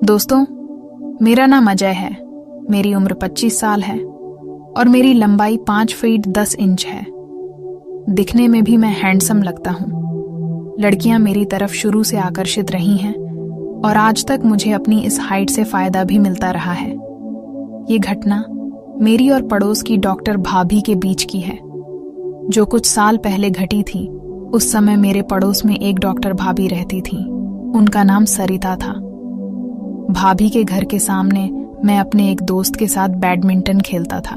दोस्तों, मेरा नाम अजय है। मेरी उम्र 25 साल है और मेरी लंबाई 5 फीट 10 इंच है। दिखने में भी मैं हैंडसम लगता हूँ। लड़कियां मेरी तरफ शुरू से आकर्षित रही हैं और आज तक मुझे अपनी इस हाइट से फायदा भी मिलता रहा है। ये घटना मेरी और पड़ोस की डॉक्टर भाभी के बीच की है, जो कुछ साल पहले घटी थी। उस समय मेरे पड़ोस में एक डॉक्टर भाभी रहती थी। उनका नाम सरिता था। भाभी के घर के सामने मैं अपने एक दोस्त के साथ बैडमिंटन खेलता था।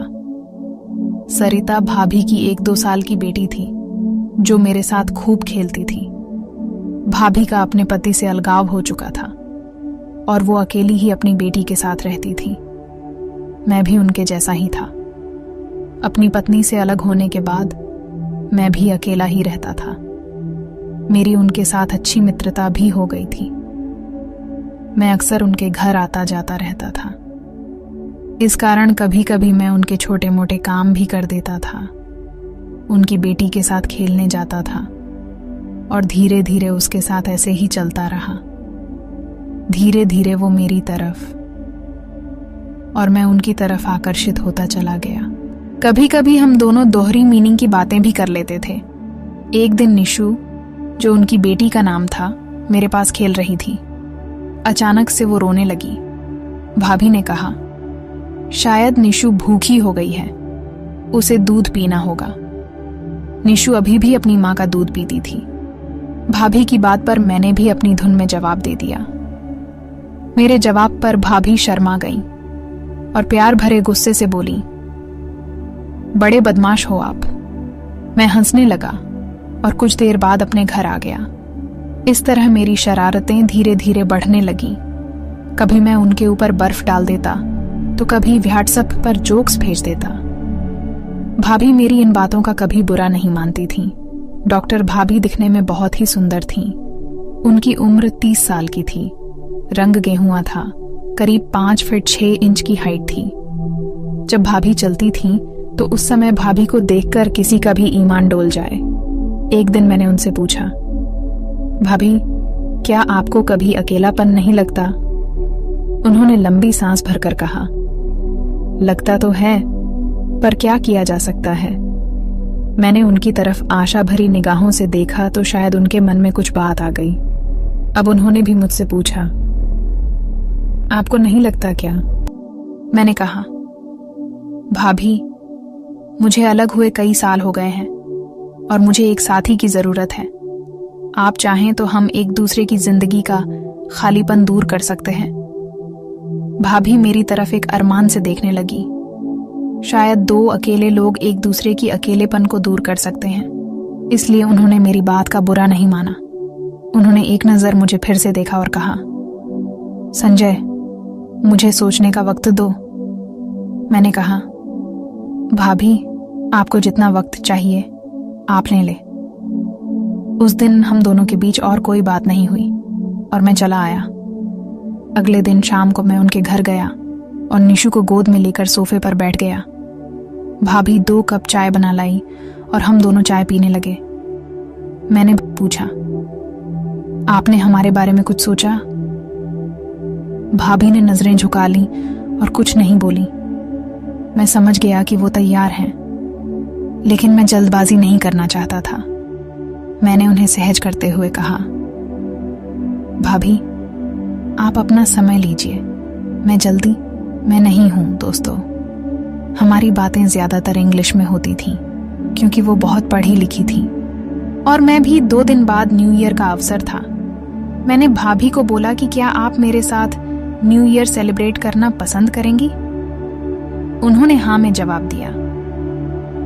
सरिता भाभी की 1-2 साल की बेटी थी, जो मेरे साथ खूब खेलती थी। भाभी का अपने पति से अलगाव हो चुका था और वो अकेली ही अपनी बेटी के साथ रहती थी। मैं भी उनके जैसा ही था। अपनी पत्नी से अलग होने के बाद मैं भी अकेला ही रहता था। मेरी उनके साथ अच्छी मित्रता भी हो गई थी। मैं अक्सर उनके घर आता जाता रहता था। इस कारण कभी कभी मैं उनके छोटे मोटे काम भी कर देता था। उनकी बेटी के साथ खेलने जाता था और धीरे धीरे उसके साथ ऐसे ही चलता रहा। धीरे धीरे वो मेरी तरफ और मैं उनकी तरफ आकर्षित होता चला गया। कभी कभी हम दोनों दोहरी मीनिंग की बातें भी कर लेते थे। एक दिन निशु, जो उनकी बेटी का नाम था, मेरे पास खेल रही थी। अचानक से वो रोने लगी। भाभी ने कहा, शायद निशु भूखी हो गई है, उसे दूध पीना होगा। निशु अभी भी अपनी माँ का दूध पीती थी। भाभी की बात पर मैंने भी अपनी धुन में जवाब दे दिया। मेरे जवाब पर भाभी शर्मा गई और प्यार भरे गुस्से से बोली, बड़े बदमाश हो आप। मैं हंसने लगा और कुछ देर बाद अपने घर आ गया। इस तरह मेरी शरारतें धीरे धीरे बढ़ने लगी। कभी मैं उनके ऊपर बर्फ डाल देता तो कभी व्हाट्सएप पर जोक्स भेज देता। भाभी मेरी इन बातों का कभी बुरा नहीं मानती थी। डॉक्टर भाभी दिखने में बहुत ही सुंदर थीं। उनकी उम्र 30 साल की थी। रंग गेहुआ था। करीब 5 फीट 6 इंच की हाइट थी। जब भाभी चलती थीं तो उस समय भाभी को देखकर किसी का भी ईमान डोल जाए। एक दिन मैंने उनसे पूछा, भाभी, क्या आपको कभी अकेलापन नहीं लगता? उन्होंने लंबी सांस भरकर कहा, लगता तो है, पर क्या किया जा सकता है। मैंने उनकी तरफ आशा भरी निगाहों से देखा तो शायद उनके मन में कुछ बात आ गई। अब उन्होंने भी मुझसे पूछा, आपको नहीं लगता क्या? मैंने कहा, भाभी, मुझे अलग हुए कई साल हो गए हैं और मुझे एक साथी की जरूरत है। आप चाहें तो हम एक दूसरे की जिंदगी का खालीपन दूर कर सकते हैं। भाभी मेरी तरफ एक अरमान से देखने लगी। शायद 2 अकेले लोग एक दूसरे की अकेलेपन को दूर कर सकते हैं। इसलिए उन्होंने मेरी बात का बुरा नहीं माना। उन्होंने एक नजर मुझे फिर से देखा और कहा, संजय, मुझे सोचने का वक्त दो। मैंने कहा, भाभी, आपको जितना वक्त चाहिए आप ले। उस दिन हम दोनों के बीच और कोई बात नहीं हुई और मैं चला आया। अगले दिन शाम को मैं उनके घर गया और निशु को गोद में लेकर सोफे पर बैठ गया। भाभी 2 कप चाय बना लाई और हम दोनों चाय पीने लगे। मैंने पूछा, आपने हमारे बारे में कुछ सोचा? भाभी ने नजरें झुका ली और कुछ नहीं बोली। मैं समझ गया कि वो तैयार हैं, लेकिन मैं जल्दबाजी नहीं करना चाहता था। मैंने उन्हें सहज करते हुए कहा, भाभी, आप अपना समय लीजिए। मैं नहीं हूं दोस्तों। हमारी बातें ज्यादातर इंग्लिश में होती थीं, क्योंकि वो बहुत पढ़ी लिखी थी और मैं भी 2 दिन बाद न्यू ईयर का अवसर था। मैंने भाभी को बोला कि क्या आप मेरे साथ न्यू ईयर सेलिब्रेट करना पसंद करेंगी? उन्होंने हाँ में जवाब दिया।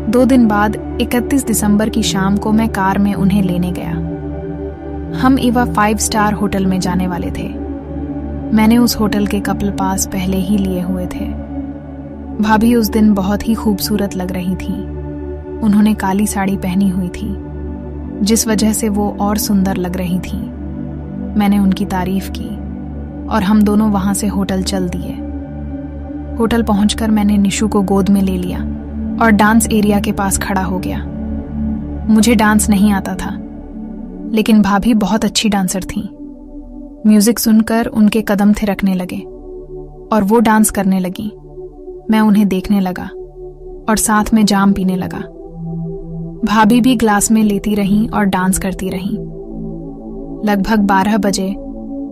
2 दिन बाद 31 दिसंबर की शाम को मैं कार में उन्हें लेने गया। हम इवा 5 स्टार होटल में जाने वाले थे। मैंने उस होटल के कपल पास पहले ही लिए हुए थे। भाभी उस दिन बहुत ही खूबसूरत लग रही थी। उन्होंने काली साड़ी पहनी हुई थी, जिस वजह से वो और सुंदर लग रही थी। मैंने उनकी तारीफ की और हम दोनों वहां से होटल चल दिए। होटल पहुंचकर मैंने निशु को गोद में ले लिया और डांस एरिया के पास खड़ा हो गया। मुझे डांस नहीं आता था, लेकिन भाभी बहुत अच्छी डांसर थीं। म्यूजिक सुनकर उनके कदम थिरकने लगे और वो डांस करने लगी। मैं उन्हें देखने लगा और साथ में जाम पीने लगा। भाभी भी ग्लास में लेती रहीं और डांस करती रहीं। लगभग 12 बजे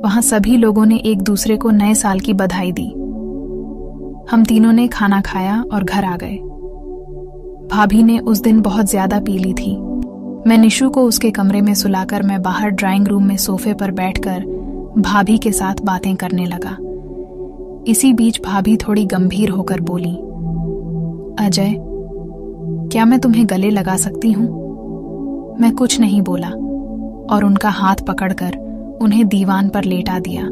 वहां सभी लोगों ने एक दूसरे को नए साल की बधाई दी। हम तीनों ने खाना खाया और घर आ गए। भाभी ने उस दिन बहुत ज्यादा पी ली थी। मैं निशु को उसके कमरे में सुलाकर मैं बाहर ड्राइंग रूम में सोफे पर बैठकर भाभी के साथ बातें करने लगा। इसी बीच भाभी थोड़ी गंभीर होकर बोली, अजय, क्या मैं तुम्हें गले लगा सकती हूं? मैं कुछ नहीं बोला और उनका हाथ पकड़कर उन्हें दीवान पर लेटा दिया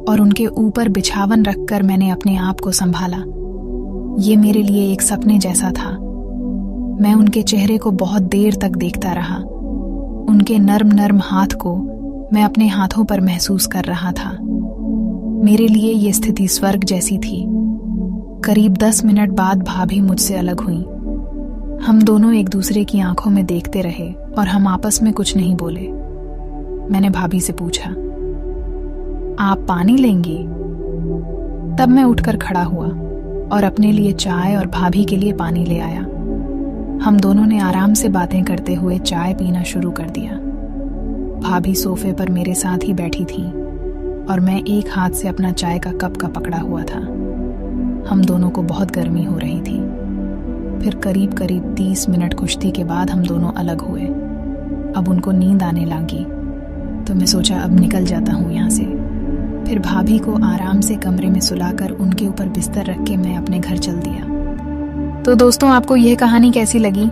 और उनके ऊपर बिछावन रखकर मैंने अपने आप को संभाला। ये मेरे लिए एक सपने जैसा था। मैं उनके चेहरे को बहुत देर तक देखता रहा। उनके नर्म नर्म हाथ को मैं अपने हाथों पर महसूस कर रहा था। मेरे लिए ये स्थिति स्वर्ग जैसी थी। करीब 10 मिनट बाद भाभी मुझसे अलग हुई। हम दोनों एक दूसरे की आंखों में देखते रहे और हम आपस में कुछ नहीं बोले। मैंने भाभी से पूछा, आप पानी लेंगी? तब मैं उठकर खड़ा हुआ और अपने लिए चाय और भाभी के लिए पानी ले आया। हम दोनों ने आराम से बातें करते हुए चाय पीना शुरू कर दिया। भाभी सोफे पर मेरे साथ ही बैठी थी और मैं एक हाथ से अपना चाय का कप का पकड़ा हुआ था। हम दोनों को बहुत गर्मी हो रही थी। फिर करीब 30 मिनट कुश्ती के बाद हम दोनों अलग हुए। अब उनको नींद आने लगी तो मैं सोचा अब निकल जाता हूँ यहाँ से। फिर भाभी को आराम से कमरे में सुलाकर उनके ऊपर बिस्तर रख के मैं अपने घर चल दिया। तो दोस्तों, आपको यह कहानी कैसी लगी?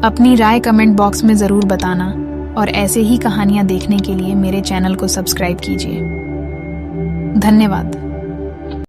अपनी राय कमेंट बॉक्स में ज़रूर बताना और ऐसे ही कहानियाँ देखने के लिए मेरे चैनल को सब्सक्राइब कीजिए। धन्यवाद।